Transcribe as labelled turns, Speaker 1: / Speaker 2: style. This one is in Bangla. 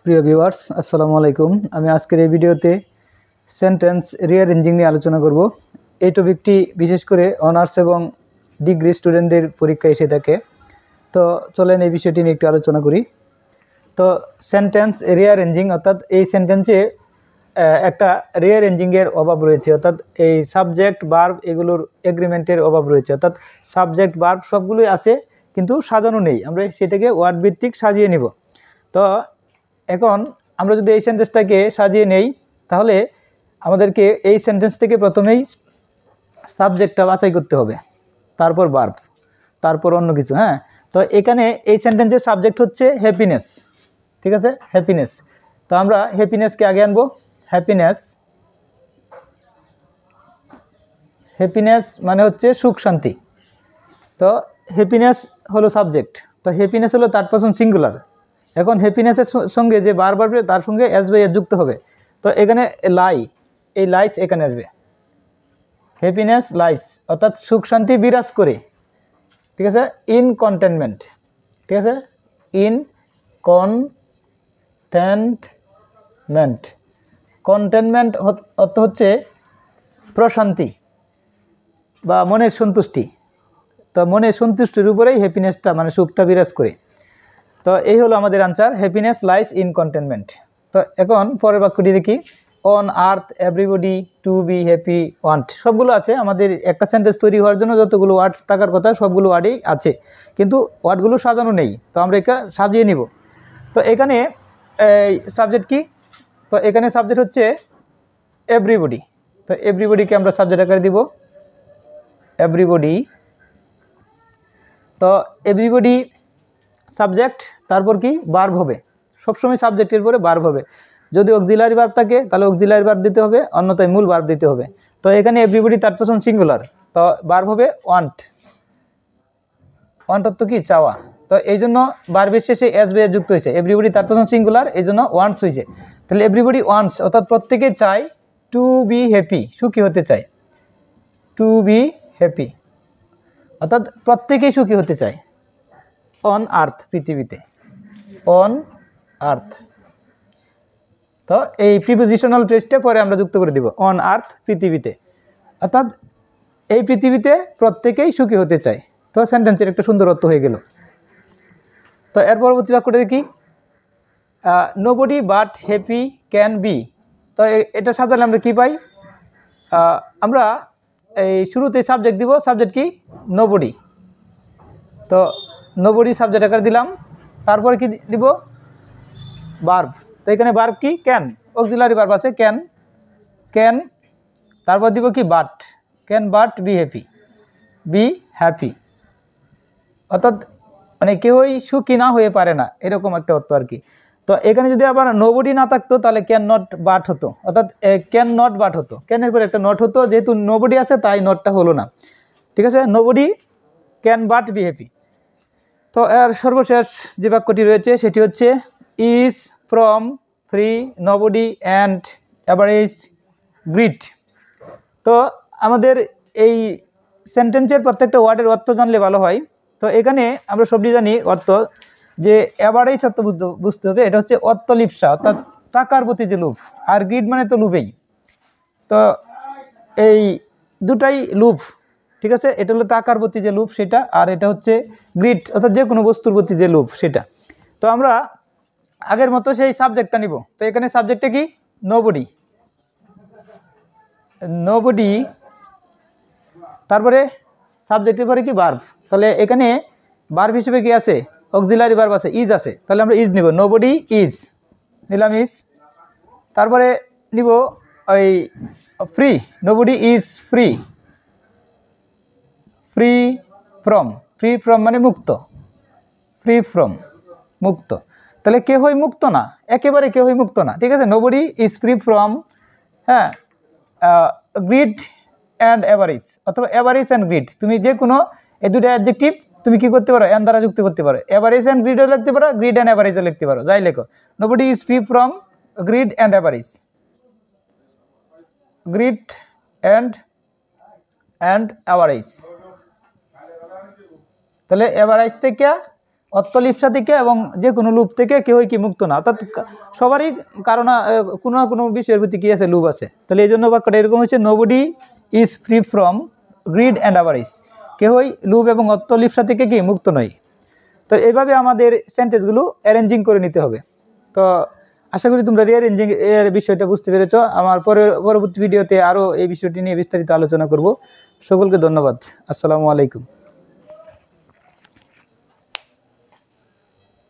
Speaker 1: প্রিয় ভিউয়ার্স আসসালামু আলাইকুম। আমি আজকের এই ভিডিওতে সেন্টেন্স রিঅ্যারেঞ্জিং নিয়ে আলোচনা করব। এই টপিকটি বিশেষ করে অনার্স এবং ডিগ্রি স্টুডেন্টদের পরীক্ষা এসে থাকে। তো চলেন এই বিষয়টি নিয়ে একটু আলোচনা করি। তো সেন্টেন্স রিঅ্যারেঞ্জিং অর্থাৎ এই সেন্টেন্সে একটা রিঅ্যারেঞ্জিংয়ের অভাব রয়েছে, অর্থাৎ এই সাবজেক্ট ভার্ব এগুলোর এগ্রিমেন্টের অভাব রয়েছে, অর্থাৎ সাবজেক্ট ভার্ব সবগুলোই আছে কিন্তু সাজানো নেই। আমরা সেটাকে ওয়ার্ড ভিত্তিক সাজিয়ে নিব। তো এখন আমরা যদি এই সেন্টেন্সটাকে সাজিয়ে নেই তাহলে আমাদেরকে এই সেন্টেন্স থেকে প্রথমেই সাবজেক্টটা বাছাই করতে হবে, তারপর ভার্ব, তারপর অন্য কিছু। হ্যাঁ, তো এখানে এই সেন্টেন্সের সাবজেক্ট হচ্ছে হ্যাপিনেস, ঠিক আছে, হ্যাপিনেস। তো আমরা হ্যাপিনেসকে আগে আনবো। হ্যাপিনেস, হ্যাপিনেস মানে হচ্ছে সুখ শান্তি। তো হ্যাপিনেস হলো সাবজেক্ট, তো হ্যাপিনেস হলো থার্ড পারসন সিঙ্গুলার। এখন হ্যাপিনেসের সঙ্গে যে ভার্ব আসবে তার সঙ্গে এস বাই এস যুক্ত হবে। তো এখানে লাই, এই লাইস এখানে আসবে। হ্যাপিনেস লাইস অর্থাৎ সুখ শান্তি বিরাজ করে, ঠিক আছে, ইন কন্টেনমেন্ট, ঠিক আছে, ইন কন্টেনমেন্ট। কন্টেনমেন্ট অর্থ হচ্ছে প্রশান্তি বা মনের সন্তুষ্টি। তো মনের সন্তুষ্টির উপরেই হ্যাপিনেসটা মানে সুখটা বিরাজ করে। তো এই হলো আমাদের answer, happiness lies in containment. তো এখন পরের বাক্যটি দেখি। On earth everybody two be happy want, সবগুলো আছে। আমাদের একটা সেন্টেন্স তৈরি হওয়ার জন্য যতগুলো ওয়ার্ড থাকার কথা সবগুলো ওয়ার্ডই আছে, কিন্তু ওয়ার্ডগুলো সাজানো নেই। তো আমরা এটা সাজিয়ে নিব। তো এখানে সাবজেক্ট কি? তো এখানে সাবজেক্ট হচ্ছে এভরিবডি। তো এভরিবডিকে আমরা সাবজেক্ট আকারে দিব এভরিবডি। তো এভরিবডি সাবজেক্ট, তারপর কি ভার্ব হবে। সবসময় সাবজেক্টের পরে ভার্ব হবে। যদি অক্সিলারি ভার্ব থাকে তাহলে অক্সিলারি ভার্ব দিতে হবে, অন্যথায় মূল ভার্ব দিতে হবে। তো এখানে এভরিবডি থার্ড পারসন সিঙ্গুলার, তো ভার্ব হবে ওয়ান্ট। ওয়ান্ট অর্থ কি? চাওয়া। তো এই জন্য ভার্বের শেষে এস বাই এস যুক্ত হয়েছে। এভরিবডি থার্ড পারসন সিঙ্গুলার, এই জন্য ওয়ান্টস হয়েছে। তাহলে এভরিবডি ওয়ান্টস অর্থাৎ প্রত্যেকে চায় টু বি হ্যাপি, সুখী হতে চায়। টু বি হ্যাপি অর্থাৎ প্রত্যেকেই সুখী হতে চায়। অন আর্থ, পৃথিবীতে, অন আর্থ। তো এই প্রিপোজিশনাল ফ্রেজটা পরে আমরা যুক্ত করে দিব, অন আর্থ, পৃথিবীতে, অর্থাৎ এই পৃথিবীতে প্রত্যেকেই সুখী হতে চায়। তো সেন্টেন্সের একটা সুন্দর অর্থ হয়ে গেল। তো এর পরবর্তী বাক্যটা দেখি। Nobody but happy can be. তো এটা সাধারণত আমরা কী পাই? আমরা এই শুরুতে সাবজেক্ট দিব। সাবজেক্ট কি? নোবডি। তো নোবডি সাবজেক্ট আকারে দিলাম। তারপরে কি দিব? ভার্ব। তো এখানে ভার্ব কি? ক্যান। অক্সিলারি ভার্ব আছে ক্যান, ক্যান। তারপর দিব কি? But. Can but be happy, be happy. অর্থাৎ মানে কেউই সুখী না হয়ে পারে না, এরকম একটা অর্থ আর কি। তো এখানে যদি আবার নোবডি না থাকতো তাহলে ক্যান নট বাট হতো, অর্থাৎ ক্যান নট বাট হতো। ক্যানের পরে একটা নট হতো, যেহেতু নোবডি আছে তাই নটটা হলো না, ঠিক আছে। Nobody can but be happy. তো এর সর্বশেষ যে বাক্যটি রয়েছে সেটি হচ্ছে is from free nobody and average grit. তো আমাদের এই সেন্টেন্সের প্রত্যেকটা ওয়ার্ডের অর্থ জানলে ভালো হয়। তো এখানে আমরা সবটি জানি অর্থ, যে অ্যাভারেজ অর্থ বুঝতে হবে। এটা হচ্ছে অর্থলিপ্সা, অর্থাৎ টাকার প্রতি যে লোভ, আর গ্রিড মানে তো লোভেই। তো এই দুটাই লোভ, ঠিক আছে। এটা হলো টাকার প্রতি যে লোভ সেটা, আর এটা হচ্ছে গ্রিড অর্থাৎ যে কোনো বস্তুর প্রতি যে লোভ সেটা। তো আমরা আগের মতো সেই সাবজেক্টটা নিব। তো এখানে সাবজেক্টটা কি? Nobody, nobody. তারপরে সাবজেক্টের পরে কি? ভার্ব। তাহলে এখানে ভার্ব হিসেবে কি আছে? অক্সিলারি ভার্ব আছে, ইজ আছে। তাহলে আমরা ইজ নিব, নোবডি ইজ নিলাম, ইজ। তারপরে নিব ওই free, nobody is free, free from. Free from মানে মুক্ত, ফ্রি ফ্রম মুক্ত। তাহলে কেহই মুক্ত না, একেবারে কেহই মুক্ত না, ঠিক আছে। নোবডি ইজ ফ্রি ফ্রম, হ্যাঁ, গ্রিড অ্যান্ড অ্যাভারেজ, অথবা অ্যাভারেজ অ্যান্ড গ্রিড। তুমি যে কোনো এই দুটো অ্যাডজেক্টিভ তুমি কি করতে পারো? অ্যান্ড দ্বারা যুক্ত করতে পারো। অ্যাভারেজ অ্যান্ড গ্রিডও লিখতে পারো, গ্রিড অ্যান্ড অ্যাভারেজও লিখতে পারো, যাই লেখো। Nobody is free from greed and average, grid and average. তাহলে অ্যাভারেজ থেকে অর্থলিপ্সা থেকে এবং যে কোনো লোভ থেকে কেউই কি মুক্ত না, অর্থাৎ সবারই কারণ কোনো না কোনো বিষয়ের প্রতি কি আছে, লোভ আছে। তাহলে এই জন্য বাক্যটা এরকম হচ্ছে, nobody is free from greed and avarice, কেউই লোভ এবং অর্থলিপ্সা থেকে কি মুক্ত নয়। তো এইভাবে আমাদের সেন্টেন্সগুলো অ্যারেঞ্জিং করে নিতে হবে। তো আশা করি তোমরা রিঅ্যারেঞ্জিং এর বিষয়টা বুঝতে পেরেছো। আমার পরবর্তী ভিডিওতে আরও এই বিষয়টি নিয়ে বিস্তারিত আলোচনা করব। সকলকে ধন্যবাদ। আসসালামু আলাইকুম।